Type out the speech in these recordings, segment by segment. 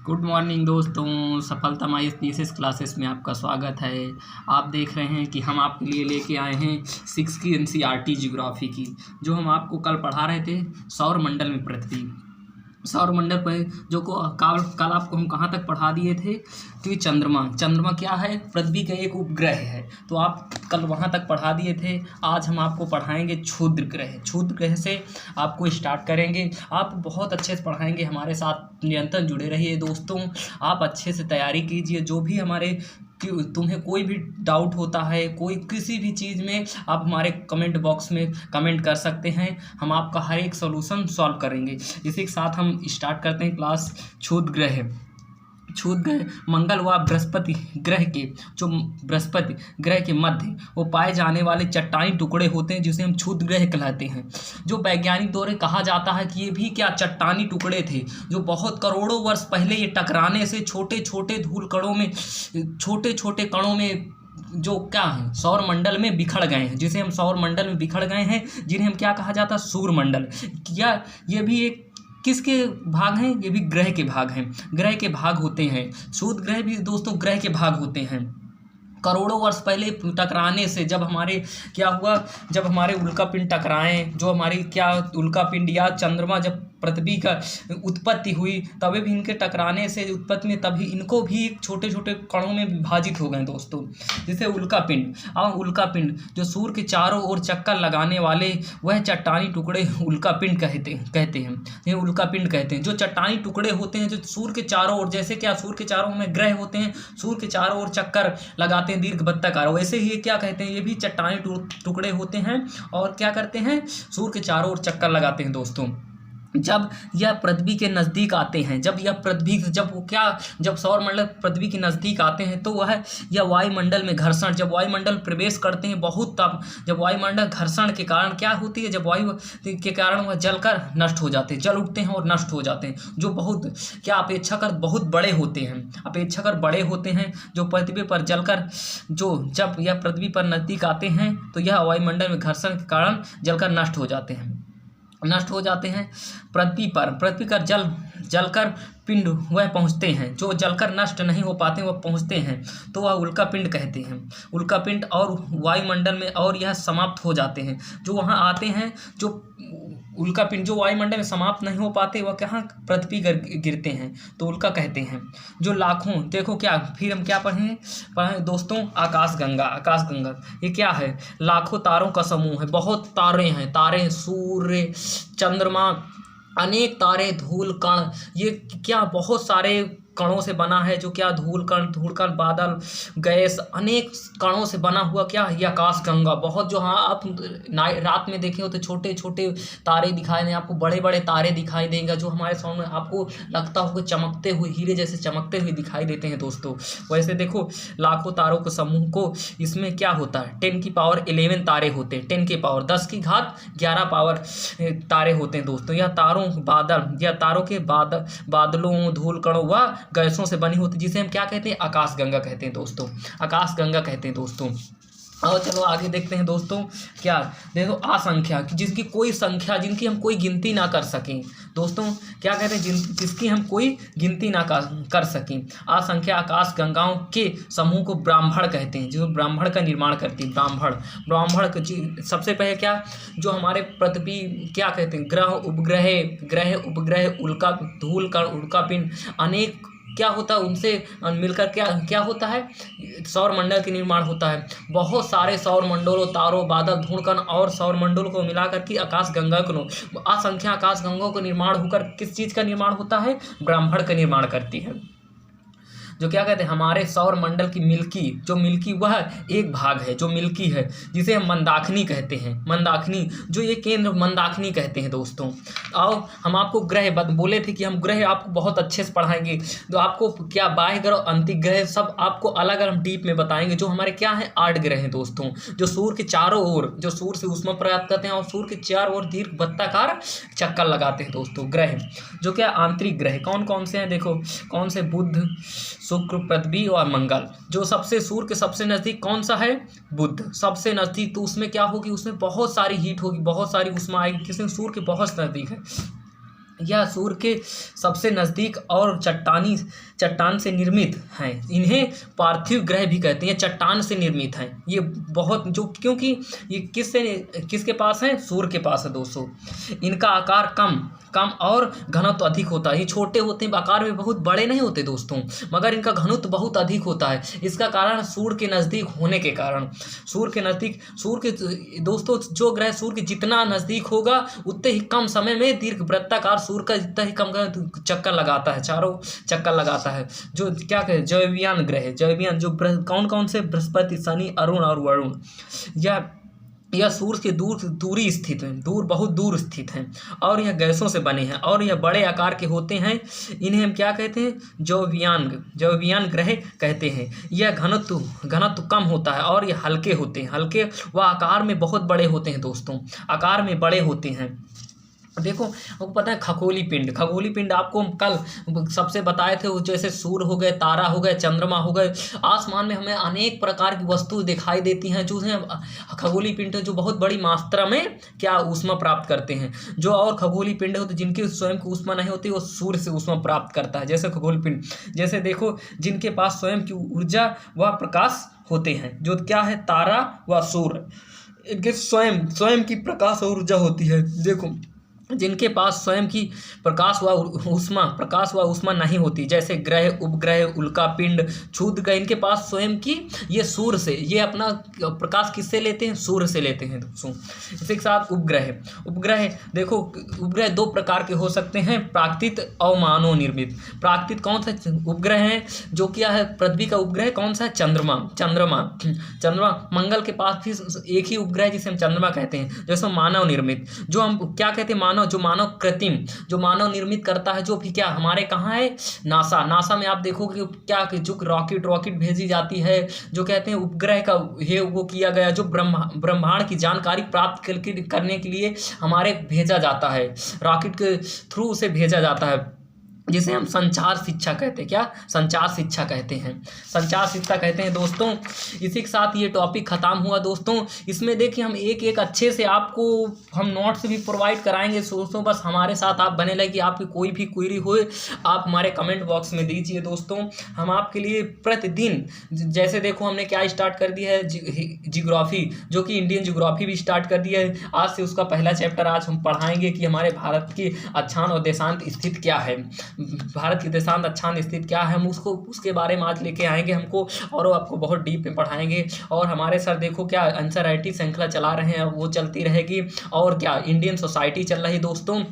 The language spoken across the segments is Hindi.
गुड मॉर्निंग दोस्तों, सफलता माई थीसिस क्लासेस में आपका स्वागत है। आप देख रहे हैं कि हम आपके लिए लेके आए हैं 6 की एनसीईआरटी ज्योग्राफी की, जो हम आपको कल पढ़ा रहे थे सौर मंडल में पृथ्वी। सौर मंडल पर जो को कल आपको हम कहाँ तक पढ़ा दिए थे कि चंद्रमा क्या है, पृथ्वी का एक उपग्रह है। तो आप कल वहाँ तक पढ़ा दिए थे। आज हम आपको पढ़ाएंगे क्षुद्र ग्रह से आपको स्टार्ट करेंगे। आप बहुत अच्छे से पढ़ाएंगे, हमारे साथ निरंतर जुड़े रहिए दोस्तों। आप अच्छे से तैयारी कीजिए। जो भी हमारे कि तुम्हें कोई भी डाउट होता है, कोई किसी भी चीज़ में, आप हमारे कमेंट बॉक्स में कमेंट कर सकते हैं। हम आपका हर एक सॉल्यूशन सॉल्व करेंगे। इसी के साथ हम स्टार्ट करते हैं क्लास। क्षुद्र ग्रह मंगल व बृहस्पति ग्रह के मध्य वो पाए जाने वाले चट्टानी टुकड़े होते हैं, जिसे हम क्षुद्र ग्रह कहलाते हैं। जो वैज्ञानिक दौरे कहा जाता है कि ये भी क्या चट्टानी टुकड़े थे, जो बहुत करोड़ों वर्ष पहले ये टकराने से छोटे छोटे कणों में जो क्या है सौर मंडल में बिखर गए हैं, जिसे हम सौर मंडल में बिखर गए हैं, जिन्हें हम क्या कहा जाता है, सूर्यमंडल। क्या ये भी एक किसके भाग हैं? ये भी ग्रह के भाग हैं, ग्रह के भाग होते हैं। क्षुद्र ग्रह भी दोस्तों ग्रह के भाग होते हैं। करोड़ों वर्ष पहले टकराने से जब हमारे क्या हुआ, जब हमारे उल्कापिंड टकराएं, जो हमारी क्या उल्कापिंड या चंद्रमा जब पृथ्वी का उत्पत्ति हुई, तभी भी इनके टकराने से उत्पत्ति में तभी इनको भी छोटे छोटे कणों में विभाजित हो गए दोस्तों, जैसे उल्कापिंड। और उल्कापिंड जो सूर्य के चारों ओर चक्कर लगाने वाले वह चट्टानी टुकड़े उल्कापिंड कहते हैं। ये उल्कापिंड कहते हैं। जो चट्टानी टुकड़े होते हैं जो सूर्य के चारों ओर, जैसे क्या सूर्य के चारों में ग्रह होते हैं, सूर्य के चारों ओर चक्कर लगाते हैं दीर्घ वृत्ताकार, वैसे ही ये क्या कहते हैं, ये भी चट्टानी टुकड़े होते हैं और क्या करते हैं, सूर्य के चारों ओर चक्कर लगाते हैं दोस्तों। जब यह पृथ्वी के नज़दीक आते हैं, जब सौर मंडल पृथ्वी के नज़दीक आते हैं, तो यह वायुमंडल में घर्षण, जब वायुमंडल प्रवेश करते हैं बहुत, तब जब वायुमंडल घर्षण के कारण क्या होती है, जब वायु के कारण वह जलकर नष्ट हो जाते हैं, जल उठते हैं और नष्ट हो जाते हैं, जो बहुत क्या अपेक्षाकृत बहुत बड़े होते हैं, जो पृथ्वी पर जलकर जब यह पृथ्वी पर नज़दीक आते हैं, तो यह वायुमंडल में घर्षण के कारण जलकर नष्ट हो जाते हैं। पृथ्वी पर जलकर पिंड वह पहुँचते हैं, जो जलकर नष्ट नहीं हो पाते वह पहुँचते हैं, तो वह उल्कापिंड कहते हैं। उल्कापिंड और वायुमंडल में और यह समाप्त हो जाते हैं, जो वहाँ आते हैं, जो उल्कापिंड जो वायुमंडल में समाप्त नहीं हो पाते वह कहाँ पृथ्वी गिरते हैं, तो उल्का कहते हैं। जो लाखों, देखो क्या फिर हम क्या पढ़े दोस्तों, आकाशगंगा ये क्या है, लाखों तारों का समूह है। बहुत तारे सूर्य, चंद्रमा, अनेक तारे, धूल कण, ये क्या बहुत सारे कणों से बना है, जो क्या धूल कण, बादल, गैस, अनेक कणों से बना हुआ क्या, ये आकाशगंगा। बहुत जो, हाँ आप रात में देखे हो तो छोटे छोटे तारे दिखाई दें आपको, बड़े बड़े तारे दिखाई देंगे, जो हमारे सामने आपको लगता होगा चमकते हुए, हीरे जैसे चमकते हुए दिखाई देते हैं दोस्तों। वैसे देखो लाखों तारों के समूह को, इसमें क्या होता है 10 की पावर 11 तारे होते हैं, 10 की पावर 10 की घात 11 पावर तारे होते हैं दोस्तों। यह तारों के बादलों, धूल कणों व गैसों से बनी होती, जिसे हम क्या कहते हैं, आकाशगंगा कहते हैं दोस्तों। और चलो आगे देखते हैं दोस्तों। क्या देखो, असंख्या, जिनकी हम कोई गिनती ना कर सकें दोस्तों, क्या कहते हैं, जिसकी हम कोई गिनती ना कर सकें। असंख्या आकाशगंगाओं के समूह को ब्राह्मण कहते हैं, जो ब्राह्मण का निर्माण करती है। ब्राह्मण सबसे पहले क्या, जो हमारे पृथ्वी क्या कहते हैं, ग्रह उपग्रह धूल कण, उल्कापिंड, अनेक क्या होता है, उनसे मिलकर क्या होता है, सौर मंडल के निर्माण होता है। बहुत सारे सौर मंडलों, तारों, बादल, धूलकण और सौर मंडलों को मिलाकर के असंख्य आकाशगंगाओं का निर्माण होकर किस चीज़ का निर्माण होता है, ब्राह्मण का निर्माण करती है। जो क्या कहते हैं, हमारे सौर मंडल की मिल्की वह एक भाग है, जो मिल्की है, जिसे हम मंदाकिनी कहते हैं। जो ये केंद्र मंदाकिनी कहते हैं दोस्तों। आओ हम आपको ग्रह बोले थे कि हम ग्रह आपको बहुत अच्छे से पढ़ाएंगे, तो आपको क्या बाह्य ग्रह, अंतरिग्रह सब आपको अलग अलग डीप में बताएंगे। जो हमारे क्या है 8 ग्रह हैं दोस्तों, जो सूर्य के चारों ओर, जो सूर्य से ऊष्मा प्राप्त करते हैं और सूर्य के चारों ओर दीर्घ वृत्ताकार चक्कर लगाते हैं दोस्तों। ग्रह जो क्या आंतरिक ग्रह कौन कौन से हैं, देखो कौन से, बुध, शुक्र, पृथ्वी और मंगल। जो सूर्य के सबसे नज़दीक कौन सा है, बुध सबसे नज़दीक, तो उसमें क्या होगी, उसमें बहुत सारी हीट होगी, बहुत सारी ऊष्मा आएगी, किसी सूर्य के बहुत नज़दीक है। यह सूर्य के सबसे नज़दीक और चट्टान से निर्मित हैं। इन्हें पार्थिव ग्रह भी कहते हैं। ये चट्टान से निर्मित हैं। ये बहुत जो क्योंकि ये किसके पास है? सूर्य के पास है दोस्तों। इनका आकार कम और घनत्व अधिक होता है। ये छोटे होते हैं, आकार में बहुत बड़े नहीं होते दोस्तों, मगर इनका घनत्व बहुत अधिक होता है। इसका कारण सूर्य के नज़दीक होने के कारण, सूर्य के दोस्तों जो ग्रह सूर्य के जितना नज़दीक होगा उतने ही कम समय में दीर्घ वृत्ताकार सूर्य का जितना ही कम चक्कर लगाता है, चारों चक्कर लगाता है। जो क्या कहे, जैवयान ग्रह, जैवयान जो कौन कौन से? बृहस्पति, शनि, अरुण और वरुण। यह सूर्य के दूरी स्थित हैं, बहुत दूर स्थित हैं, और यह गैसों से बने हैं, और यह बड़े आकार के होते हैं। इन्हें हम क्या कहते हैं? जैवयान ग्रह कहते हैं। यह घनत्व कम होता है, और यह हल्के होते हैं। हल्के व आकार में बहुत बड़े होते हैं दोस्तों, आकार में बड़े होते हैं। देखो, आपको पता है खगोली पिंड आपको कल सबसे बताए थे। वो जैसे सूर्य हो गए, तारा हो गए, चंद्रमा हो गए, आसमान में हमें अनेक प्रकार की वस्तु दिखाई देती हैं जो हैं खगोली पिंड, जो बहुत बड़ी मात्रा में क्या ऊष्मा प्राप्त करते हैं। जो और खगोली पिंड होते जिनकी स्वयं की ऊष्मा नहीं होती, वो सूर्य से ऊष्मा प्राप्त करता है। जैसे खगोली पिंड, जैसे देखो जिनके पास स्वयं की ऊर्जा व प्रकाश होते हैं, जो क्या है? तारा व सूर्य, इनके स्वयं की प्रकाश और ऊर्जा होती है। देखो जिनके पास स्वयं की प्रकाश व ऊष्मा नहीं होती, जैसे ग्रह, उपग्रह, उल्का पिंड, क्षुद्र ग्रह, इनके पास स्वयं की ये सूर्य से, ये अपना प्रकाश किससे लेते हैं? सूर्य से लेते हैं दोस्तों। इसी के साथ उपग्रह देखो, उपग्रह दो प्रकार के हो सकते हैं, प्राकृतिक और मानव निर्मित। प्राकृतिक कौन सा उपग्रह है? जो क्या है? पृथ्वी का उपग्रह कौन सा है? चंद्रमा। मंगल के पास भी एक ही उपग्रह जिसे हम चंद्रमा कहते हैं। जैसे मानव निर्मित, जो हम क्या कहते हैं? मानव कृत्रिम, जो मानव निर्मित करता है, जो भी क्या हमारे कहाँ है? नासा में आप देखोगे क्या जो रॉकेट भेजी जाती है, जो कहते हैं उपग्रह का वो किया गया, जो ब्रह्मांड की जानकारी प्राप्त करने के लिए हमारे भेजा जाता है, रॉकेट के थ्रू उसे भेजा जाता है, जिसे हम संचार शिक्षा कहते हैं। क्या? संचार शिक्षा कहते हैं दोस्तों। इसी के साथ ये टॉपिक ख़त्म हुआ दोस्तों। इसमें देखिए हम एक अच्छे से आपको हम नोट्स भी प्रोवाइड कराएंगे दोस्तों। बस हमारे साथ आप बने रहिए। आपकी कोई भी क्वेरी हो आप हमारे कमेंट बॉक्स में दीजिए दोस्तों। हम आपके लिए प्रतिदिन, जैसे देखो हमने क्या स्टार्ट कर दिया है? जियोग्राफी, जो कि इंडियन जियोग्राफी भी स्टार्ट कर दिया है। आज से उसका पहला चैप्टर आज हम पढ़ाएंगे कि हमारे भारत की अक्षांश और देशांत स्थिति क्या है, भारत की देशांत अक्षांश स्थिति क्या है। हम उसके बारे में आज लेके आएंगे हमको, और आपको बहुत डीप में पढ़ाएंगे। और हमारे सर देखो क्या एनसीईआरटी श्रृंखला चला रहे हैं, वो चलती रहेगी। और क्या इंडियन सोसाइटी चल रही दोस्तों,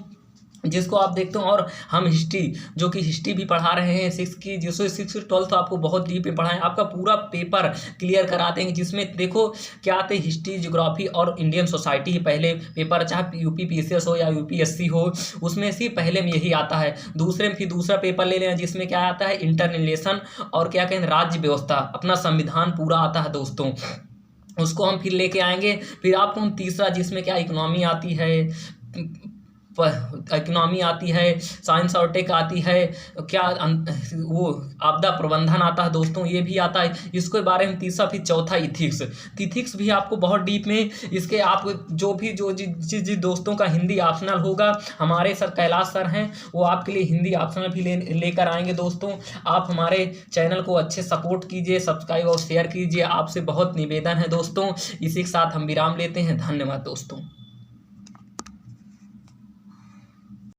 जिसको आप देखते हो। और हम हिस्ट्री, जो कि हिस्ट्री भी पढ़ा रहे हैं 6 की, जिससे 6 से 12 तो आपको बहुत डीप में पढ़ाएं। आपका पूरा पेपर क्लियर करा देंगे, जिसमें देखो क्या आते हैं? हिस्ट्री, ज्योग्राफी और इंडियन सोसाइटी ही पहले पेपर, चाहे यूपी पीसीएस हो या यूपीएससी हो, उसमें से पहले में यही आता है। दूसरे में फिर दूसरा पेपर ले लेना, जिसमें क्या आता है? इंटरनल रिलेशन और क्या कहें? राज्य व्यवस्था, अपना संविधान पूरा आता है दोस्तों। उसको हम फिर लेके आएंगे। फिर आपको हम तीसरा, जिसमें क्या इकोनॉमी आती है, साइंस और टेक आती है, क्या वो आपदा प्रबंधन आता है दोस्तों, ये भी आता है। इसके बारे में तीसरा, फिर चौथा इथिक्स भी आपको बहुत डीप में। इसके आप जिस दोस्तों का हिंदी ऑप्शनल होगा, हमारे सर कैलाश सर हैं, वो आपके लिए हिंदी ऑप्शनल भी लेकर आएंगे दोस्तों। आप हमारे चैनल को अच्छे सपोर्ट कीजिए, सब्सक्राइब और शेयर कीजिए, आपसे बहुत निवेदन है दोस्तों। इसी के साथ हम विराम लेते हैं। धन्यवाद दोस्तों।